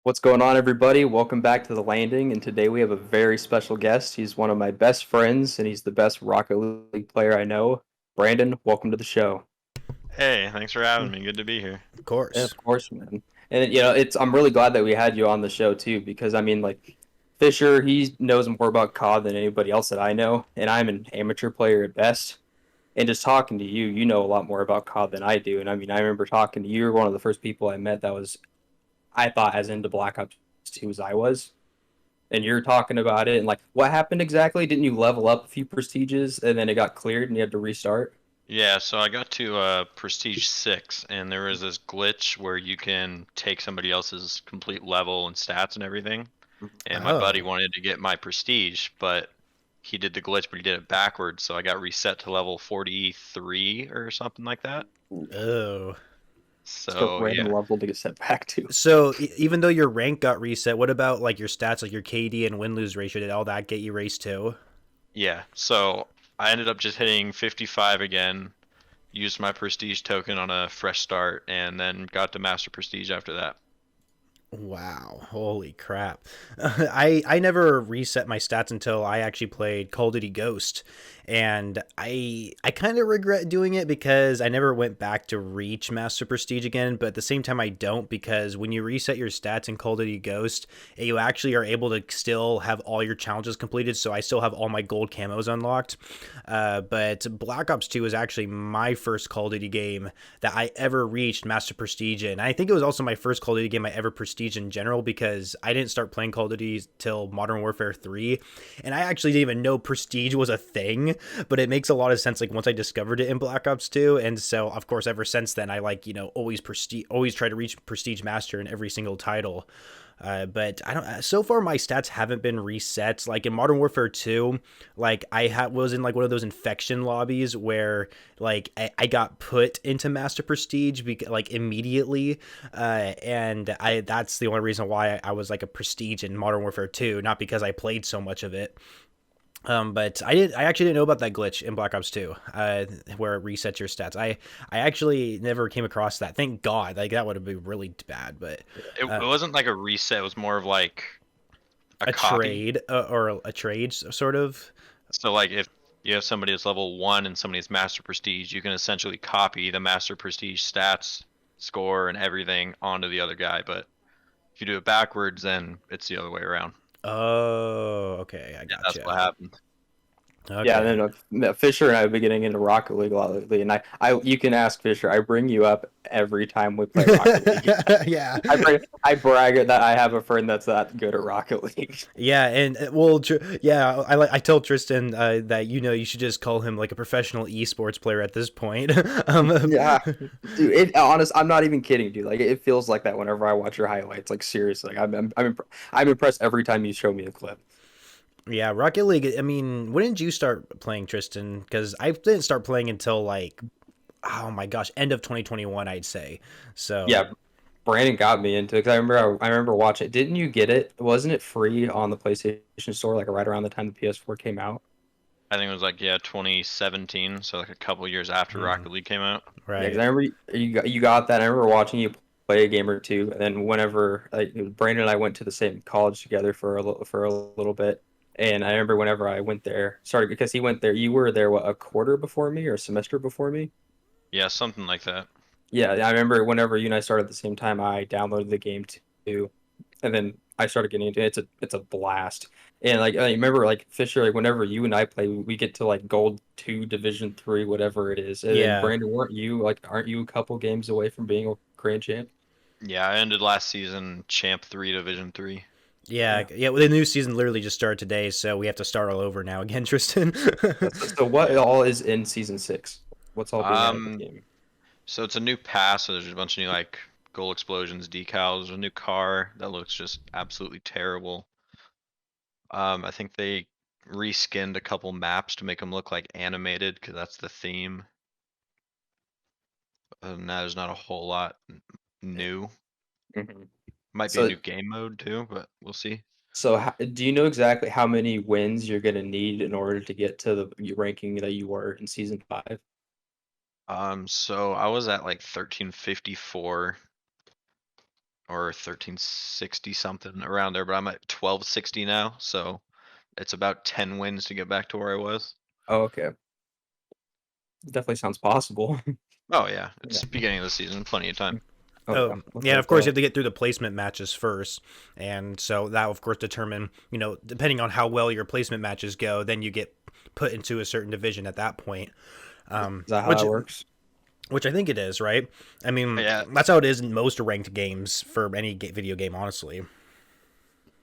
What's going on, everybody? Welcome back to The Landing, and today we have a very special guest. He's one of my best friends, and he's the best Rocket League player I know. Brandon, welcome to the show. Hey, thanks for having me. Good to be here. Of Yeah, course. of course, man. And I'm really glad that we had you on the show too, because I mean, like Fisher, he knows more about COD than anybody else that I know, and I'm an amateur player at best. And just talking to you, you know a lot more about COD than I do. And I mean, I remember talking to you. You were one of the first people I met that was, I thought, as into Black Ops 2 as I was. And you're talking about it and like what happened exactly? Didn't you level up a few prestiges and then it got cleared and you had to restart? Yeah, so I got to Prestige 6, and there was this glitch where you can take somebody else's complete level and stats and everything. And my buddy Oh. wanted to get my Prestige, but he did the glitch, but he did it backwards, so I got reset to level 43 or something like that. Oh. It's a So, random yeah. level to get set back to. So even though your rank got reset, what about like your stats, like your KD and win lose ratio? Did all that get erased too? Yeah, so I ended up just hitting 55 again, used my Prestige token on a fresh start, and then got to Master Prestige after that. Wow, holy crap. I never reset my stats until I actually played Call of Duty Ghost. And I kind of regret doing it because I never went back to reach Master Prestige again, but at the same time I don't, because when you reset your stats in Call of Duty Ghost, you actually are able to still have all your challenges completed, so I still have all my gold camos unlocked. But Black Ops 2 was actually my first Call of Duty game that I ever reached Master Prestige in. I think it was also my first Call of Duty game I ever prestige in general, because I didn't start playing Call of Duty till Modern Warfare 3, and I actually didn't even know prestige was a thing, but it makes a lot of sense like once I discovered it in Black Ops 2. And so of course ever since then I always try to reach prestige master in every single title. But I don't. So far, my stats haven't been reset. Like in Modern Warfare 2, like was in like one of those infection lobbies where like I got put into Master Prestige like immediately, and I that's the only reason why I was like a Prestige in Modern Warfare 2, not because I played so much of it. But I actually didn't know about that glitch in Black Ops 2, where it resets your stats. I actually never came across that. Thank God. Like that would have been really bad. But It wasn't like a reset, it was more of like a a copy. trade, or a trade sort of. So like if you have somebody that's level 1 and somebody that's Master Prestige, you can essentially copy the Master Prestige stats, score, and everything onto the other guy. But if you do it backwards, then it's the other way around. Oh, okay, I Yeah, that's gotcha. what happened. Yeah, Okay. and then Fisher and I have been getting into Rocket League a lot lately, and you can ask Fisher. I bring you up every time we play Rocket League. Yeah. I brag that I have a friend that's that good at Rocket League. Yeah, and yeah, I tell Tristan that you should just call him like a professional esports player at this point. um, Yeah, dude. I'm not even kidding, dude. Like it feels like that whenever I watch your highlights. Like seriously, I'm impressed every time you show me a clip. yeah, Rocket League. I mean, when did you start playing, Tristan? Because I didn't start playing until like, oh my gosh, end of 2021, I'd say. So Yeah, Brandon got me into it because I remember watching it. Didn't you get it? Wasn't it free on the PlayStation Store like right around the time the PS4 came out? I think it was like, yeah, 2017, so like a couple years after mm, Rocket League came out. Yeah, because right. I remember you got that. I remember watching you play a game or two, and then whenever Brandon and I went to the same college together for a little bit, and I remember whenever I went there, sorry, because he went there, you were there what, a quarter before me or a semester before me? Yeah, something like that. Yeah, I remember whenever you and I started at the same time, I downloaded the game too, and then I started getting into it. It's a blast. And like I remember like Fisher, like whenever you and I play, we get to like Gold 2, Division 3, whatever it is. And then Yeah. Brandon, aren't you a couple games away from being a grand champ? Yeah, I ended last season Champ 3 Division 3. Yeah, Yeah. yeah. Well, the new season literally just started today, so we have to start all over now again, Tristan. So what all is in season 6? What's all being added to the Um, game? so it's a new pass, so there's a bunch of new like goal explosions, decals, there's a new car that looks just absolutely terrible. I think they reskinned a couple maps to make them look like animated because that's the theme. Other than that, there's not a whole lot new. Mhm. Might be a So new game mode too, but we'll see. do you know exactly how many wins you're gonna need in order to get to the ranking that you were in season 5? So I was at like 1354. or 1360 something around there, but I'm at 1260 now, so it's about 10 wins to get back to where I was. Oh, okay. Definitely sounds possible. Oh yeah, Yeah. it's beginning of the season, plenty of time. Oh Oh, yeah. yeah, Okay, and of course you so have to get through the placement matches first. And so that will, of course, determine, depending on how well your placement matches go, then you get put into a certain division at that point. is that how Which that works? which I think it is, right? I mean, Yeah, that's how it is in most ranked games for any video game, honestly.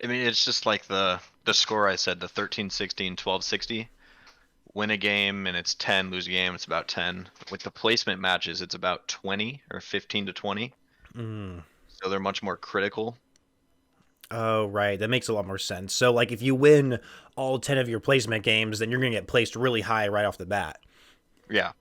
I mean it's just like the score I said, the 1360 and 1260. Win a game and it's 10, lose a game it's about 10. With the placement matches, it's about 20 or 15 to 20. Mm. So they're much more critical. Oh, right. That makes a lot more sense. So, like, if you win all 10 of your placement games, then you're going to get placed really high right off the bat. Yeah.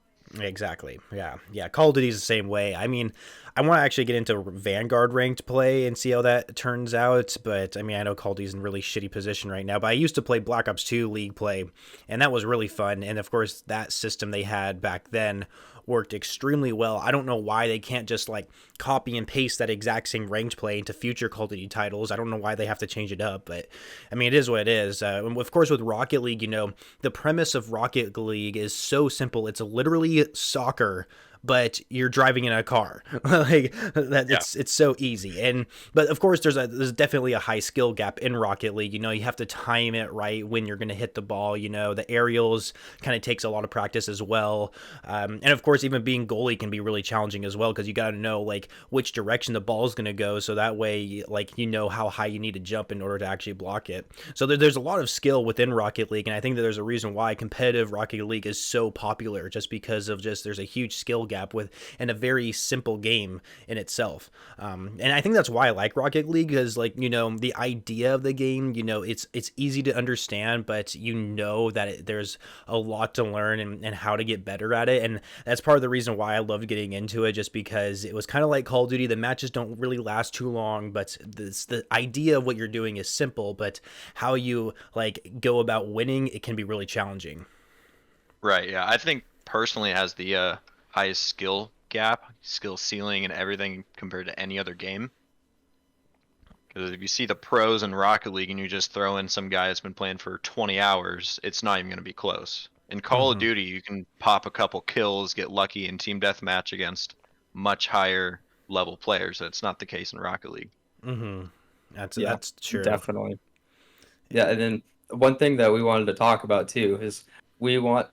Exactly. Yeah. Yeah. Call of Duty's the same way. I mean, I want to actually get into Vanguard ranked play and see how that turns out. But I mean, I know Call of Duty's in a really shitty position right now. But I used to play Black Ops 2 League play, and that was really fun. And of course, that system they had back then worked extremely well. I don't know why they can't just like copy and paste that exact same ranked play into future Call of Duty titles. I don't know why they have to change it up, but I mean, it is what it is. And of course, with Rocket League, the premise of Rocket League is so simple. It's literally soccer, but you're driving in a car. Like that, Yeah. it's so easy. But of course, there's definitely a high skill gap in Rocket League. You have to time it right when you're going to hit the ball. The aerials kind of takes a lot of practice as well. And of course, even being goalie can be really challenging as well, because you got to know like which direction the ball is going to go, so that way like how high you need to jump in order to actually block it. So there's a lot of skill within Rocket League, and I think that there's a reason why competitive Rocket League is so popular, just because of there's a huge skill gap with and a very simple game in itself. And I think that's why I like Rocket League, because the idea of the game, it's easy to understand, but that there's a lot to learn and how to get better at it. And that's part of the reason why I loved getting into it, just because it was kind of like Call of Duty. The matches don't really last too long, but the idea of what you're doing is simple, but how you like go about winning, it can be really challenging. Right, yeah. I think personally it has the highest skill gap, skill ceiling and everything compared to any other game. Because if you see the pros in Rocket League and you just throw in some guy that's been playing for 20 hours, it's not even going to be close. In Call of Mm-hmm. Duty, you can pop a couple kills, get lucky in team deathmatch against much higher level players. That's not the case in Rocket League. Mm-hmm. That's Yeah, that's true. definitely. Yeah, and then one thing that we wanted to talk about too is we want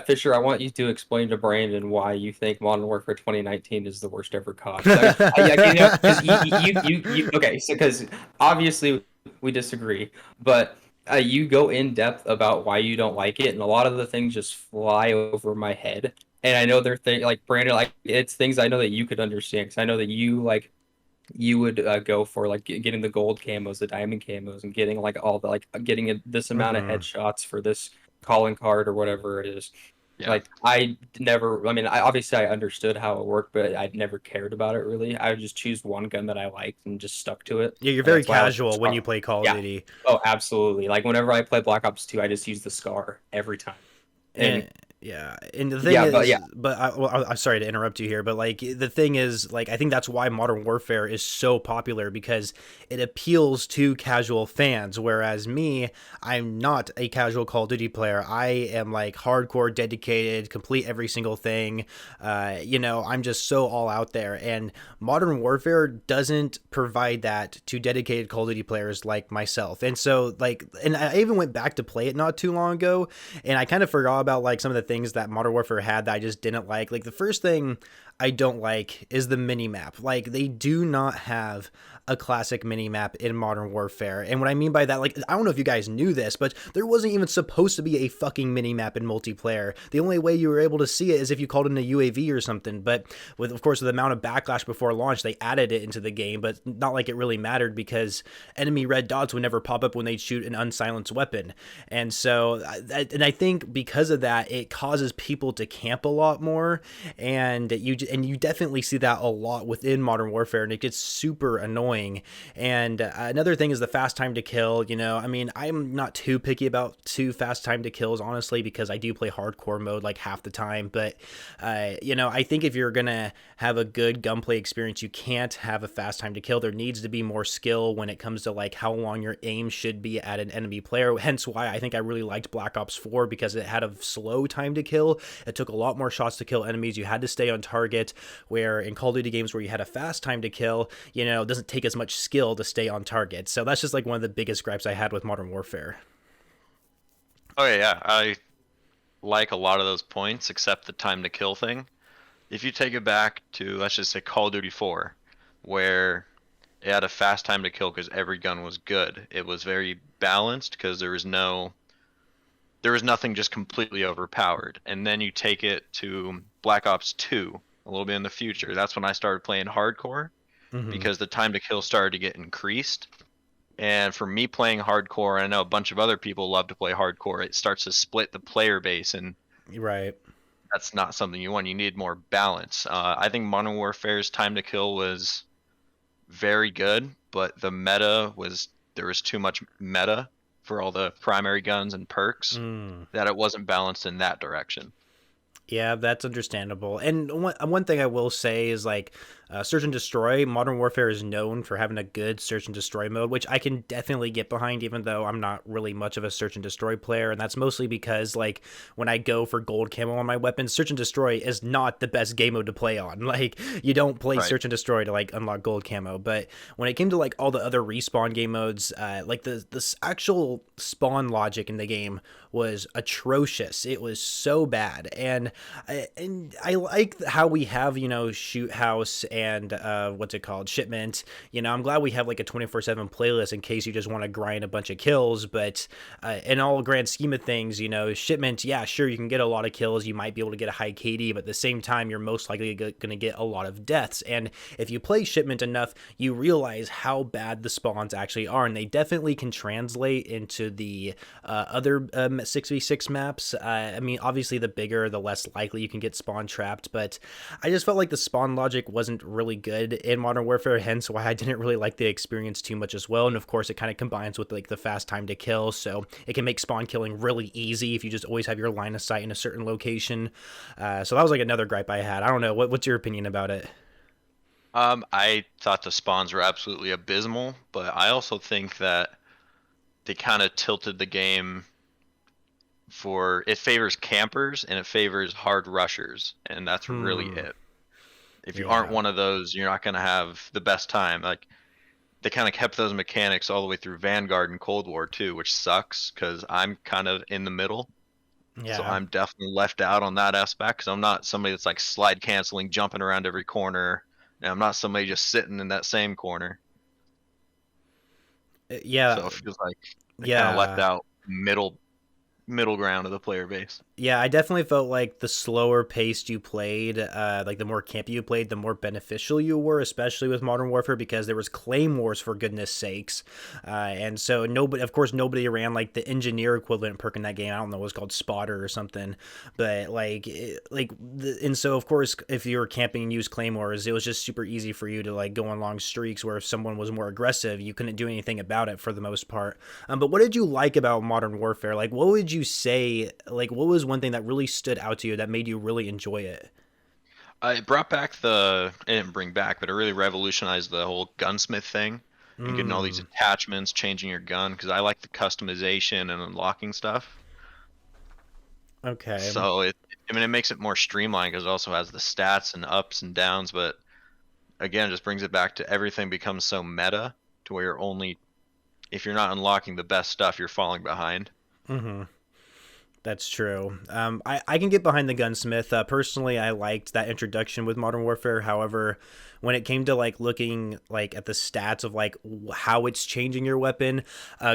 Fisher. I want you to explain to Brandon why you think Modern Warfare 2019 is the worst ever COD. 'Cause because you okay, so because obviously we disagree, but you go in depth about why you don't like it, and a lot of the things just fly over my head. And I know they're like Brandon, like it's things I know that you could understand, because I know that you would go for like getting the gold camos, the diamond camos, and getting like all the like getting this amount of Mm-hmm. headshots for this calling card or whatever it is. Yeah. Like I never, I mean, I obviously I understood how it worked, but I never cared about it really. I would just choose one gun that I liked and just stuck to it, Yeah, you're and very that's why I like casual when Scar. you play Call of Yeah. Duty. Oh, absolutely. Like whenever I play Black Ops 2, I just use the Scar every time. And And yeah, and the thing yeah, but is, yeah, but I'm sorry to interrupt you here, but like the thing is, like I think that's why Modern Warfare is so popular, because it appeals to casual fans. Whereas me, I'm not a casual Call of Duty player. I am like hardcore, dedicated, complete every single thing. I'm just so all out there, and Modern Warfare doesn't provide that to dedicated Call of Duty players like myself. And so like, and I even went back to play it not too long ago, and I kind of forgot about like some of the things that Modern Warfare had that I just didn't like. Like the first thing I don't like is the mini map. Like they do not have a classic mini map in Modern Warfare. And what I mean by that, like, I don't know if you guys knew this, but there wasn't even supposed to be a fucking mini map in multiplayer. The only way you were able to see it is if you called in a UAV or something. But with, of course, the amount of backlash before launch, they added it into the game, but not like it really mattered, because enemy red dots would never pop up when they'd shoot an unsilenced weapon. And so, and I think because of that, it causes people to camp a lot more, and you definitely see that a lot within Modern Warfare, and it gets super annoying annoying. And another thing is the fast time to kill. I mean, I'm not too picky about too fast time to kills, honestly, because I do play hardcore mode like half the time. But, I think if you're going to have a good gunplay experience, you can't have a fast time to kill. There needs to be more skill when it comes to like how long your aim should be at an enemy player. Hence why I think I really liked Black Ops 4, because it had a slow time to kill. It took a lot more shots to kill enemies. You had to stay on target, where in Call of Duty games where you had a fast time to kill, it doesn't take as much skill to stay on target. So that's just like one of the biggest gripes I had with Modern Warfare. Oh yeah, I like a lot of those points except the time to kill thing. If you take it back to, let's just say, Call of Duty 4, where it had a fast time to kill because every gun was good. It was very balanced because there was nothing just completely overpowered. And then you take it to Black Ops 2, a little bit in the future. That's when I started playing hardcore, because the time to kill started to get increased. And for me playing hardcore, I know a bunch of other people love to play hardcore, it starts to split the player base, and Right. that's not something you want. You need more balance. I think Modern Warfare's time to kill was very good, but there was too much meta for all the primary guns and perks that it wasn't balanced in that direction. Yeah, that's understandable. And one thing I will say is like Search and Destroy. Modern Warfare is known for having a good Search and Destroy mode, which I can definitely get behind, even though I'm not really much of a Search and Destroy player. And that's mostly because like when I go for gold camo on my weapons, Search and Destroy is not the best game mode to play on. Like you don't play Right. Search and Destroy to like unlock gold camo. But when it came to like all the other respawn game modes, like the actual spawn logic in the game was atrocious. It was so bad. And I like how we have, Shoot House and what's it called, Shipment. I'm glad we have like a 24/7 playlist in case you just want to grind a bunch of kills. But in all grand scheme of things, Shipment, yeah, sure, you can get a lot of kills. You might be able to get a high KD, but at the same time, you're most likely going to get a lot of deaths. And if you play Shipment enough, you realize how bad the spawns actually are, and they definitely can translate into the other 6v6 maps. I mean, obviously, the bigger, the less likely you can get spawn trapped, but I just felt like the spawn logic wasn't really good in Modern Warfare, hence why I didn't really like the experience too much as well. And of course, it kind of combines with like the fast time to kill, so it can make spawn killing really easy if you just always have your line of sight in a certain location. So that was like another gripe I had. I don't know. What's your opinion about it? I thought the spawns were absolutely abysmal, but I also think that they kind of tilted the game for it favors campers and it favors hard rushers, and that's really it. If you aren't Yeah. one of those, you're not going to have the best time. Like they kind of kept those mechanics all the way through Vanguard and Cold War too, which sucks because I'm kind of in the middle. So Yeah. I'm definitely left out on that aspect because I'm not somebody that's like slide canceling, jumping around every corner. And I'm not somebody just sitting in that same corner. Yeah. So it feels like they kind of left Yeah. out middle ground of the player base. Yeah, I definitely felt like the slower paced you played, like the more campy you played, the more beneficial you were, especially with Modern Warfare, because there was claymores for goodness sakes, and so nobody, of course, nobody ran like the engineer equivalent perk in that game. I don't know, it was called Spotter or something, but and so of course, if you were camping and used claymores, it was just super easy for you to like go on long streaks where if someone was more aggressive, you couldn't do anything about it for the most part. But what did you like about Modern Warfare? Like, what would you say? Like, what was one thing that really stood out to you that made you really enjoy it? It brought back it didn't bring back, but it really revolutionized the whole gunsmith thing and getting all these Mm, attachments, changing your gun, because I like the customization and unlocking stuff. okay. So I mean, it makes it more streamlined because it also has the stats and ups and downs, but again, it just brings it back to everything becomes so meta to where if you're not unlocking the best stuff, you're falling behind. Mm-hmm. That's true. I can get behind the gunsmith. Personally, I liked that introduction with Modern Warfare. However, when it came to like looking like at the stats of like how it's changing your weapon,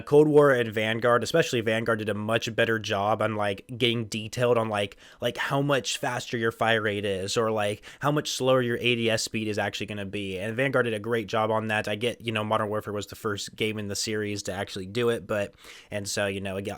Cold War and Vanguard, especially Vanguard, did a much better job on like getting detailed on like how much faster your fire rate is, or like how much slower your ADS speed is actually going to be. And Vanguard did a great job on that. I get, Modern Warfare was the first game in the series to actually do it, but and so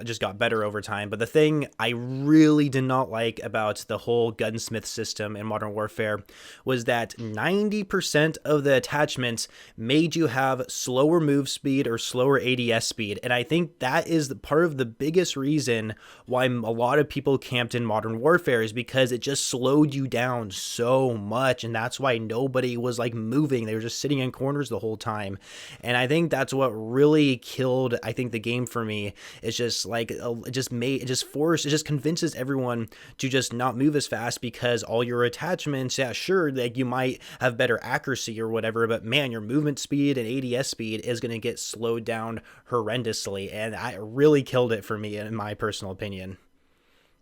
just got better over time. But the thing I really did not like about the whole gunsmith system in Modern Warfare was that 90% 80% of the attachments made you have slower move speed or slower ADS speed. And I think that is the part of the biggest reason why a lot of people camped in Modern Warfare, is because it just slowed you down so much. And that's why nobody was like moving. They were just sitting in corners the whole time. And I think that's what really killed, I think, the game for me. It's just like, it just convinces everyone to just not move as fast, because all your attachments, yeah, sure, like you might have better accuracy or whatever, but man, your movement speed and ADS speed is going to get slowed down horrendously. And I really killed it for me, in my personal opinion.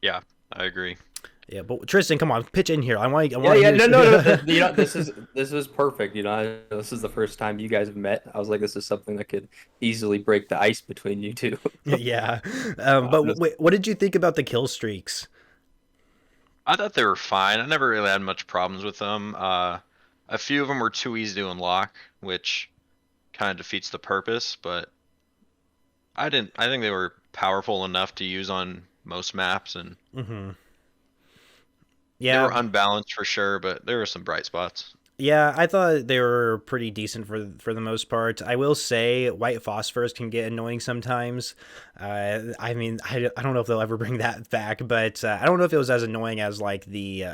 Yeah, I agree. Yeah, but Tristan, come on, pitch in here. I want to Yeah, hear no. You know, this is perfect. You know, this is the first time you guys have met. I was like, this is something that could easily break the ice between you two. Yeah. But wait, what did you think about the kill streaks? I thought they were fine. I never really had much problems with them. A few of them were too easy to unlock, which kind of defeats the purpose, but I think they were powerful enough to use on most maps, and Mm-hmm. they were Yeah. unbalanced for sure, but there were some bright spots. Yeah, I thought they were pretty decent for the most part. I will say white phosphorus can get annoying sometimes. I mean, I don't know if they'll ever bring that back, but I don't know if it was as annoying as like the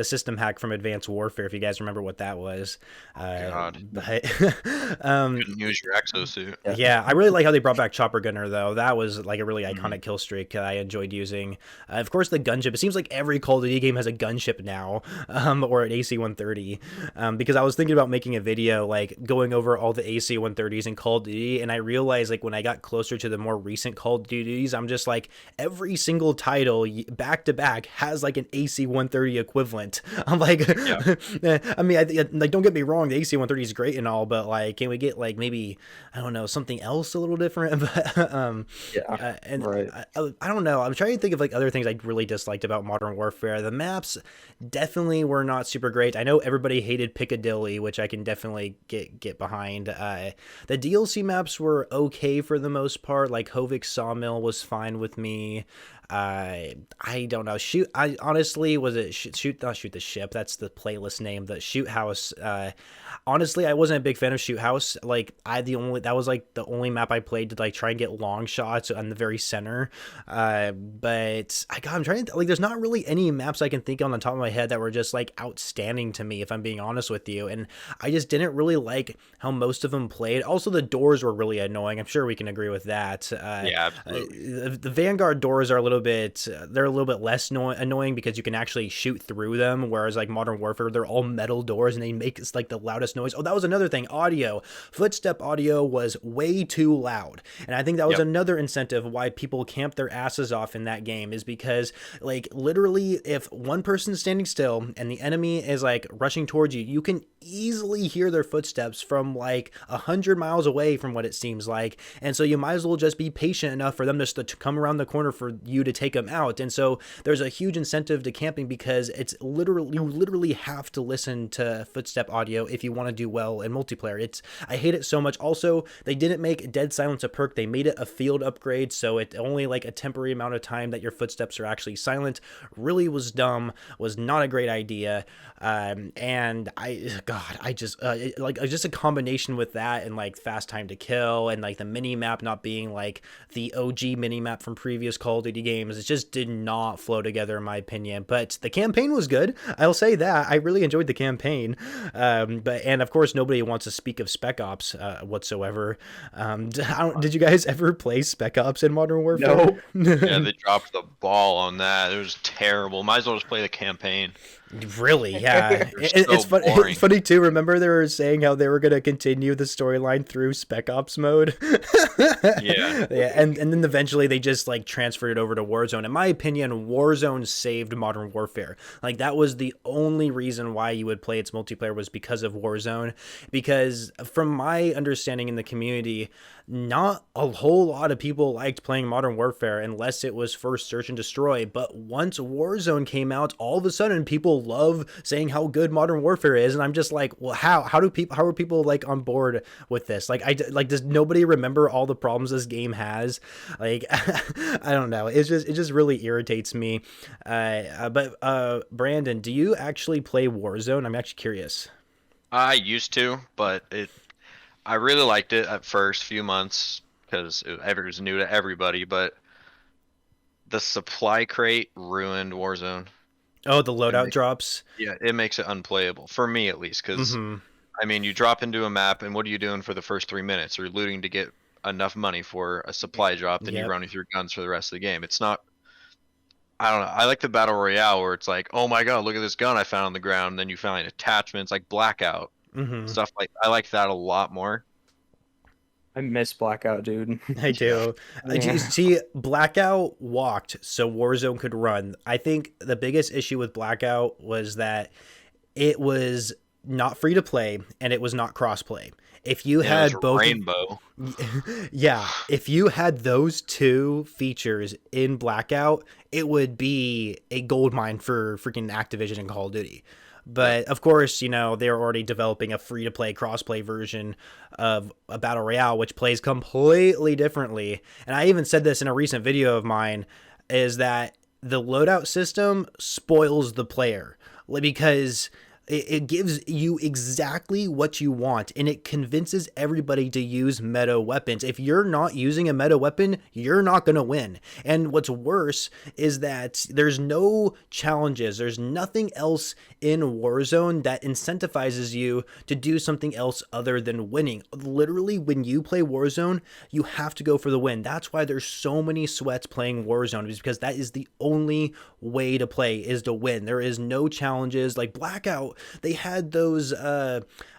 system hack from Advanced Warfare, if you guys remember what that was. God. But Couldn't use your exosuit. yeah, I really like how they brought back Chopper Gunner, though. That was like a really iconic kill streak I enjoyed using. Of course, the gunship. It seems like every Call of Duty game has a gunship now, or an AC-130. Because I was thinking about making a video like going over all the AC-130s in Call of Duty, and I realized like when I got closer to the more recent Call of Duties, I'm just like, every single title back to back has like an AC-130 equivalent. I'm like, I mean, like, don't get me wrong, the AC-130 is great and all, but like, can we get like maybe, I don't know, something else a little different? But and Right. I don't know. I'm trying to think of like other things I really disliked about Modern Warfare. The maps definitely were not super great. I know everybody hated Piccadilly, which I can definitely get behind. The DLC maps were okay for the most part. Like Hovik Sawmill was fine with me. I don't know. I honestly, was it not shoot the ship? That's the playlist name. The Shoot House. Honestly, I wasn't a big fan of Shoot House. Like that was like the only map I played to like try and get long shots on the very center. But I'm trying to like, there's not really any maps I can think on the top of my head that were just like outstanding to me, if I'm being honest with you. And I just didn't really like how most of them played. Also, the doors were really annoying. I'm sure we can agree with that. Yeah, absolutely. The Vanguard doors are a little bit, they're a little bit less annoying because you can actually shoot through them, whereas like Modern Warfare, they're all metal doors and they make like the loudest noise. Oh, that was another thing. Audio. Footstep audio was way too loud. And I think that was another incentive why people camp their asses off in that game, is because like literally if one person's standing still and the enemy is like rushing towards you, you can easily hear their footsteps from like 100 miles away, from what it seems like. And so you might as well just be patient enough for them just to come around the corner for you to take them out. And so there's a huge incentive to camping, because it's literally, you literally have to listen to footstep audio if you want to do well in multiplayer. I hate it so much. Also, they didn't make dead silence a perk. They made it a field upgrade, so it only like a temporary amount of time that your footsteps are actually silent. Really was dumb, was not a great idea. And I just just a combination with that and like fast time to kill and like the mini map not being like the OG mini map from previous Call of Duty games, it just did not flow together in my opinion. But the campaign was good, I'll say that. I really enjoyed the campaign. And of course nobody wants to speak of Spec Ops whatsoever. Did you guys ever play Spec Ops in Modern Warfare? No. Yeah, they dropped the ball on that. It was terrible. Might as well just play the campaign. Really? Yeah. It's funny too. Remember they were saying how they were going to continue the storyline through Spec Ops mode? Yeah. Yeah. And then eventually they just like transferred it over to Warzone. In my opinion, Warzone saved Modern Warfare. Like that was the only reason why you would play its multiplayer, was because of Warzone. Because from my understanding in the community, not a whole lot of people liked playing Modern Warfare unless it was first search and destroy. But once Warzone came out, all of a sudden people love saying how good Modern Warfare is, and I'm just like, well, how are people like on board with this? Like, does nobody remember all the problems this game has? Like, I don't know. It just really irritates me. But Brandon, do you actually play Warzone? I'm actually curious. I used to, but I really liked it at first few months because it was new to everybody. But the supply crate ruined Warzone. Oh, the It loadout makes drops. Yeah, it makes it unplayable for me at least. Because Mm-hmm. I mean, you drop into a map, and what are you doing for the first 3 minutes? You're looting to get enough money for a supply drop, then you Yep. run with your guns for the rest of the game. It's not. I don't know. I like the battle royale where it's like, oh my god, look at this gun I found on the ground. And then you find attachments like Blackout Mm-hmm. stuff like. I like that a lot more. I miss Blackout, dude. I Yeah. do. Do you Yeah. see, Blackout walked so Warzone could run. I think the biggest issue with Blackout was that it was not free to play and it was not crossplay. If you And it was had both of Rainbow. yeah, if you had those two features in Blackout, it would be a gold mine for freaking Activision and Call of Duty. Yep. But of course, they're already developing a free to play crossplay version of a battle royale, which plays completely differently. And I even said this in a recent video of mine, is that the loadout system spoils the player because it gives you exactly what you want and it convinces everybody to use meta weapons. If you're not using a meta weapon, you're not going to win. And what's worse is that there's no challenges. There's nothing else in Warzone that incentivizes you to do something else other than winning. Literally, when you play Warzone, you have to go for the win. That's why there's so many sweats playing Warzone, is because that is the only way to play, is to win. There is no challenges like Blackout. They had those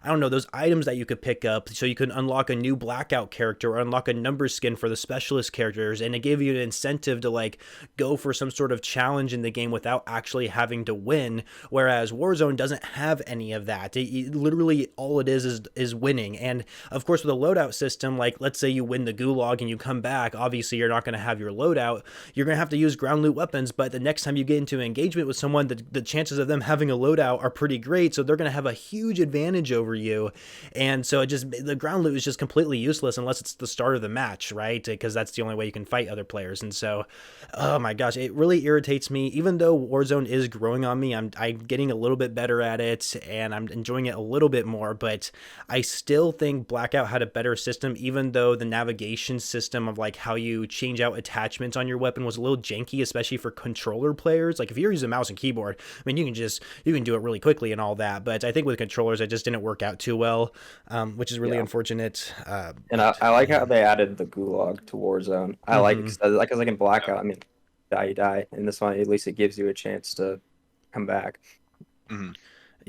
I don't know, those items that you could pick up so you could unlock a new Blackout character or unlock a number skin for the specialist characters, and it gave you an incentive to like go for some sort of challenge in the game without actually having to win. Whereas Warzone doesn't have any of that. Literally all it is winning. And of course, with a loadout system, like let's say you win the gulag and you come back, obviously you're not going to have your loadout. You're going to have to use ground loot weapons, but the next time you get into an engagement with someone, the chances of them having a loadout are pretty great, so they're going to have a huge advantage over you. And so the ground loot is just completely useless unless it's the start of the match, right? Because that's the only way you can fight other players. And so, oh my gosh, it really irritates me. Even though Warzone is growing on me, I'm getting a little bit better at it and I'm enjoying it a little bit more, but I still think Blackout had a better system, even though the navigation system of like how you change out attachments on your weapon was a little janky, especially for controller players. Like if you're using mouse and keyboard, I mean, you can do it really quickly and all that, but I think with controllers it just didn't work out too well, which is really Yeah. unfortunate. And I like Yeah. how they added the gulag to Warzone. I like it Mm-hmm. because like in Blackout, I mean, die you die. In this one, at least it gives you a chance to come back. Hmm.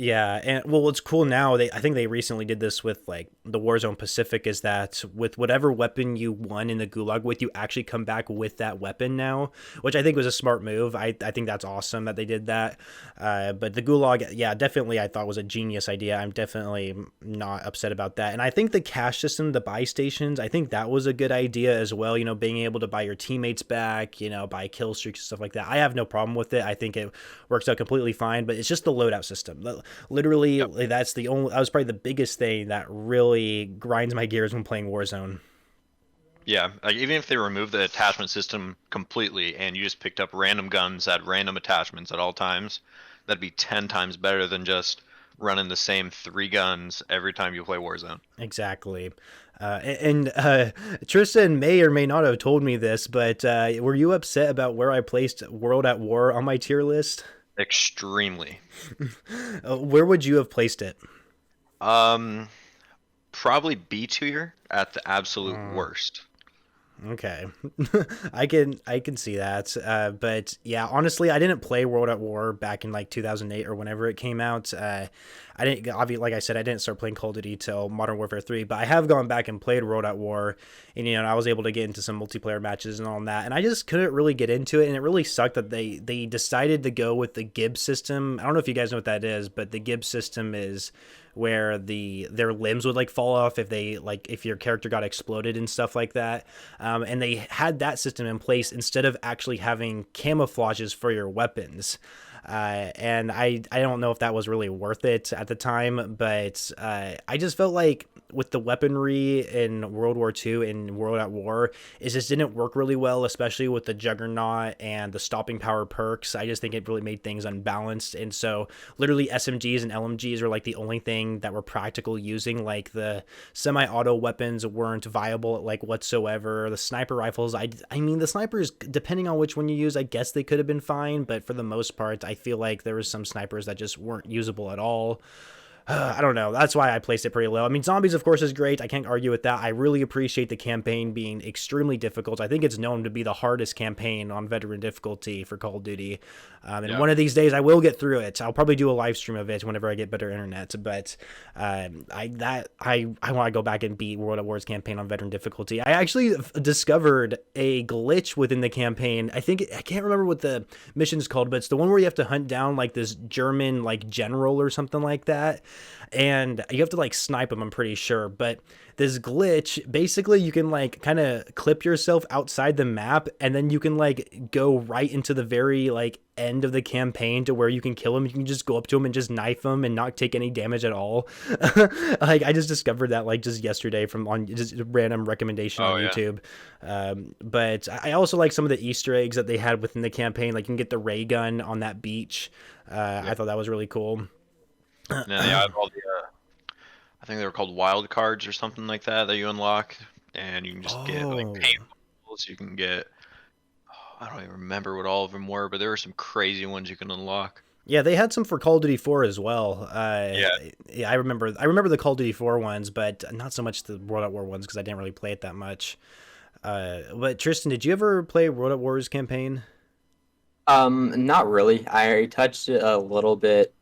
Yeah, and well, what's cool now, I think they recently did this with like the Warzone Pacific, is that with whatever weapon you won in the Gulag with, you actually come back with that weapon now, which I think was a smart move. I think that's awesome that they did that. But the Gulag, yeah, definitely I thought was a genius idea. I'm definitely not upset about that. And I think the cash system, the buy stations, I think that was a good idea as well. Being able to buy your teammates back, buy kill streaks and stuff like that. I have no problem with it. I think it works out completely fine, but it's just the loadout system. Literally, Yep. like, that was probably the biggest thing that really grinds my gears when playing Warzone. Yeah, like even if they remove the attachment system completely and you just picked up random guns at random attachments at all times, that'd be 10 times better than just running the same 3 guns every time you play Warzone. Exactly. And Tristan may or may not have told me this, but were you upset about where I placed World at War on my tier list? Extremely. Where would you have placed it? Um, Probably B tier at the absolute worst. Okay, I can see that. But yeah, honestly, I didn't play World at War back in like 2008 or whenever it came out. I didn't, obviously, like I said, I didn't start playing Call of Duty till Modern Warfare 3, but I have gone back and played World at War, and I was able to get into some multiplayer matches and all that, and I just couldn't really get into it, and it really sucked that they decided to go with the Gibbs system. I don't know if you guys know what that is, but the Gibbs system is where their limbs would like fall off if your character got exploded and stuff like that. And they had that system in place instead of actually having camouflages for your weapons. And I don't know if that was really worth it at the time, but I just felt like with the weaponry in World War II and World at War is just didn't work really well, especially with the Juggernaut and the stopping power perks. I just think it really made things unbalanced. And so literally SMGs and LMGs are like the only thing that were practical using. Like the semi-auto weapons weren't viable like whatsoever. The sniper rifles, I mean the snipers, depending on which one you use, I guess they could have been fine, but for the most part, I feel like there was some snipers that just weren't usable at all. I don't know. That's why I placed it pretty low. I mean, zombies, of course, is great. I can't argue with that. I really appreciate the campaign being extremely difficult. I think it's known to be the hardest campaign on veteran difficulty for Call of Duty. And one of these days, I will get through it. I'll probably do a live stream of it whenever I get better internet. But I want to go back and beat World at War's campaign on veteran difficulty. I actually discovered a glitch within the campaign. I can't remember what the mission's called, but it's the one where you have to hunt down like this German like general or something like that, and you have to like snipe him, I'm pretty sure. But this glitch, basically you can like kind of clip yourself outside the map, and then you can like go right into the very like end of the campaign to where you can kill him. You can just go up to him and just knife him and not take any damage at all. Like I just discovered that like just yesterday from on just a random recommendation on YouTube. But I also like some of the Easter eggs that they had within the campaign. Like you can get the ray gun on that beach. I thought that was really cool. And then they have all the, I think they were called wild cards or something like that you unlock, and you can just get like paintballs. You can get, I don't even remember what all of them were, but there were some crazy ones you can unlock. Yeah, they had some for Call of Duty 4 as well. Yeah, I remember the Call of Duty 4 ones, but not so much the World at War ones because I didn't really play it that much. But Tristan, did you ever play World at War's campaign? Not really. I touched it a little bit.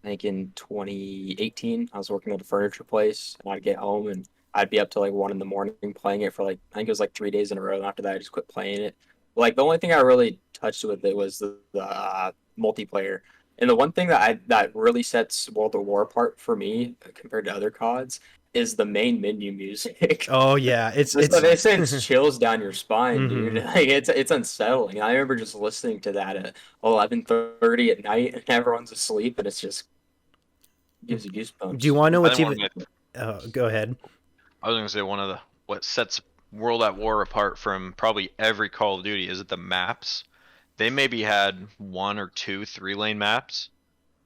I think in 2018, I was working at a furniture place, and I'd get home and I'd be up till like 1 in the morning playing it for like I think it was like 3 days in a row. And after that, I just quit playing it. Like the only thing I really touched with it was the multiplayer. And the one thing that really sets World of War apart for me compared to other CODs is the main menu music. Oh yeah, It sends chills down your spine, dude. Mhm. Like it's unsettling. I remember just listening to that at 11:30 at night, and everyone's asleep, and it's just gives you goosebumps. Do you want to know I what's think even? Go ahead. I was gonna say one of the what sets World at War apart from probably every Call of Duty is that the maps. They maybe had 1 or 2 3-lane maps.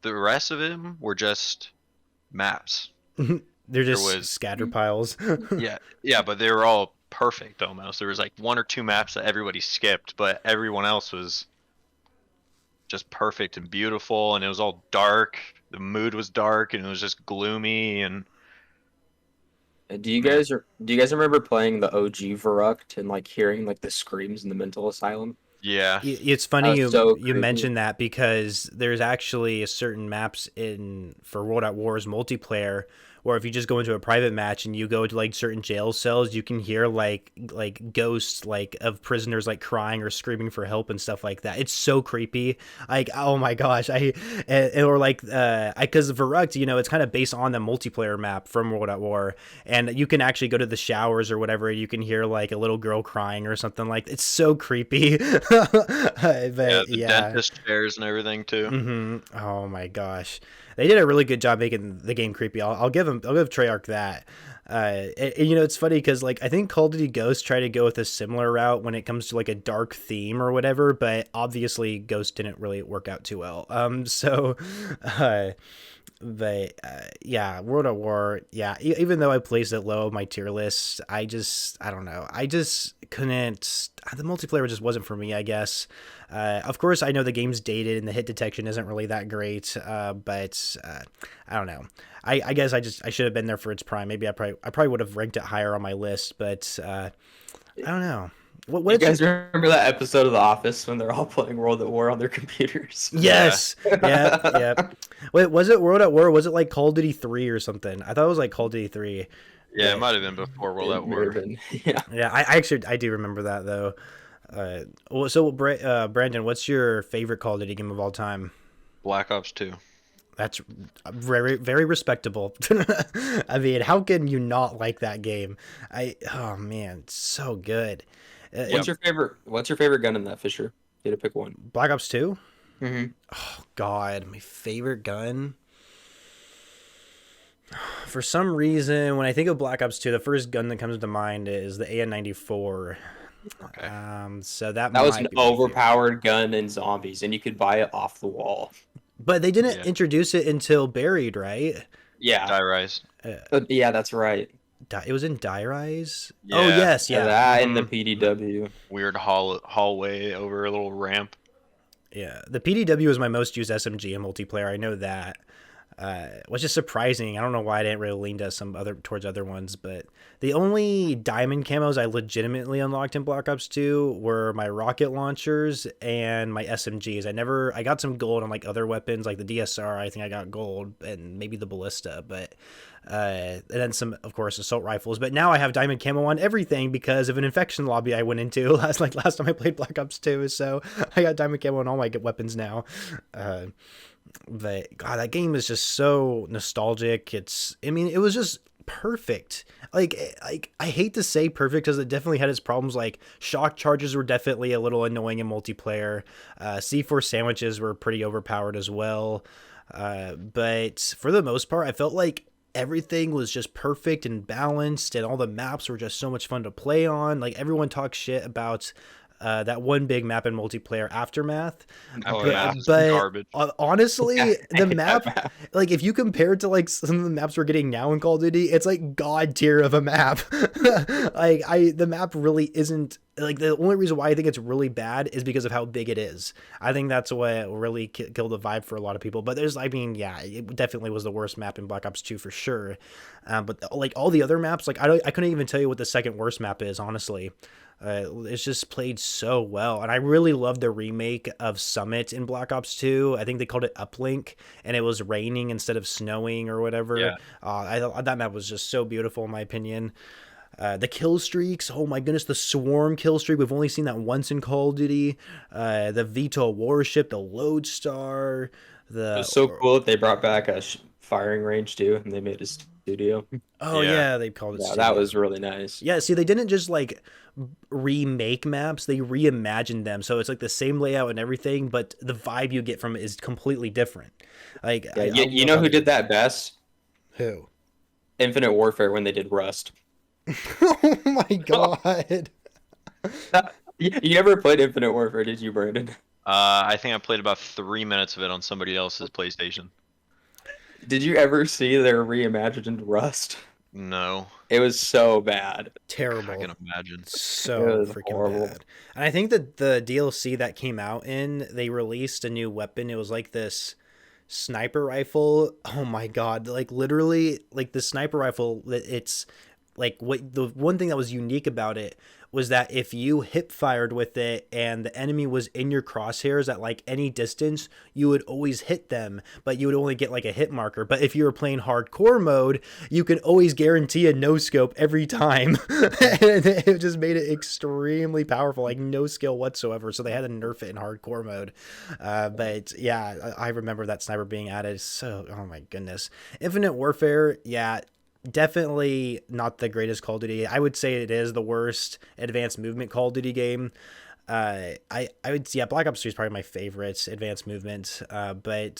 The rest of them were just maps. They're just was- scatter piles. Yeah, but they were all perfect almost. There was like 1 or 2 maps that everybody skipped, but everyone else was just perfect and beautiful, and it was all dark. The mood was dark, and it was just gloomy. And Do you guys remember playing the OG Verruct and like hearing like the screams in the mental asylum? yeah, It's funny That was so you creepy. mentioned that because there's actually a certain maps in for World at War's multiplayer where if you just go into a private match and you go to like certain jail cells, you can hear like ghosts like of prisoners like crying or screaming for help and stuff like that. It's so creepy. Like oh my gosh, or like because Verruct, you know, it's kind of based on the multiplayer map from World at War, and you can actually go to the showers or whatever. You can hear like a little girl crying or something like. It's so creepy. But the dentist chairs and everything too. Oh my gosh, they did a really good job making the game creepy. I'll give Treyarch that. You know, it's funny because like I think Call of Duty Ghost tried to go with a similar route when it comes to like a dark theme or whatever, but obviously Ghost didn't really work out too well. Yeah, World at War, yeah, even though I placed it low on my tier list, I don't know, I just couldn't, the multiplayer just wasn't for me, I guess. Of course I know the game's dated and the hit detection isn't really that great, but I don't know. I guess I should have been there for its prime. Maybe I probably would have ranked it higher on my list, but I don't know. You guys remember that episode of The Office when they're all playing World at War on their computers? Yes. Yeah. Wait, was it World at War? Or was it like Call of Duty 3 or something? I thought it was like Call of Duty 3. Yeah, it might have been before World at War. Yeah, I do remember that though. So Brandon, what's your favorite Call of Duty game of all time? Black Ops 2. That's very, very respectable. I mean, how can you not like that game? Oh man, it's so good. What's your favorite gun in that, Fisher? You had to pick one. Black Ops 2? Mm-hmm. Oh God, my favorite gun. For some reason, when I think of Black Ops 2, the first gun that comes to mind is the AN-94. Okay. So that That was an might be my favorite. overpowered gun in zombies, and you could buy it off the wall. But they didn't Yeah. introduce it until Buried, right? Yeah, Die Rise. yeah, that's right. It was in Die Rise. Oh Yeah. yes, Yeah, yeah, that and the PDW. Weird hallway over a little ramp. yeah. The PDW was my most used SMG in multiplayer. I know that. Which is surprising. I don't know why I didn't really lean to towards other ones, but the only diamond camos I legitimately unlocked in Black Ops 2 were my rocket launchers and my SMGs. I got some gold on like other weapons like the DSR. I think I got gold and maybe the ballista, but and then some, of course, assault rifles. But now I have diamond camo on everything because of an infection lobby I went into last time I played Black Ops 2. So I got diamond camo on all my weapons now. But God, that game is just so nostalgic. I mean, it was just perfect. Like I hate to say perfect because it definitely had its problems. Like shock charges were definitely a little annoying in multiplayer. C4 sandwiches were pretty overpowered as well. But for the most part, I felt like everything was just perfect and balanced, and all the maps were just so much fun to play on. Like everyone talks shit about that one big map in multiplayer, Aftermath. Oh but yeah, it's but garbage. honestly, Yeah, the I hate that map, like if you compare it to like some of the maps we're getting now in Call of Duty, it's like god tier of a map. The map really isn't like, the only reason why I think it's really bad is because of how big it is. I think that's what really killed the vibe for a lot of people. But I mean, yeah, it definitely was the worst map in Black Ops 2 for sure. But like all the other maps, like I couldn't even tell you what the second worst map is, honestly. It's just played so well, and I really love the remake of Summit in Black Ops 2. I think they called it Uplink, and it was raining instead of snowing or whatever. Yeah. I thought that map was just so beautiful in my opinion. The kill streaks, oh my goodness, the swarm kill streak. We've only seen that once in Call of Duty. The VTOL warship, the Lodestar, It was so cool that they brought back a firing range too, and they made a studio. oh Yeah. yeah, they called it Yeah, that studio. was really nice. Yeah, see, they didn't just like remake maps, they reimagined them. So it's like the same layout and everything, but the vibe you get from it is completely different. Like, Yeah, I you love know how who they did that best? Who? Infinite Warfare when they did Rust. Oh my god. You never played Infinite Warfare, did you, Brandon? I think I played about 3 minutes of it on somebody else's PlayStation. Did you ever see their reimagined Rust? No, It was so bad. I Terrible. can imagine. So It was freaking horrible. bad. And I think that the DLC that came out they released a new weapon. It was like this sniper rifle. Oh my god. Like literally, like the sniper rifle, it's like what the one thing that was unique about it was that if you hip fired with it and the enemy was in your crosshairs at like any distance, you would always hit them, but you would only get like a hit marker. But if you were playing hardcore mode, you could always guarantee a no scope every time. And it just made it extremely powerful, like no skill whatsoever. So they had to nerf it in hardcore mode. But yeah, I remember that sniper being added. So, oh my goodness. Infinite Warfare, yeah, definitely not the greatest Call of Duty. I would say it is the worst advanced movement Call of Duty game. I would, yeah, Black Ops 3 is probably my favorite advanced movement. But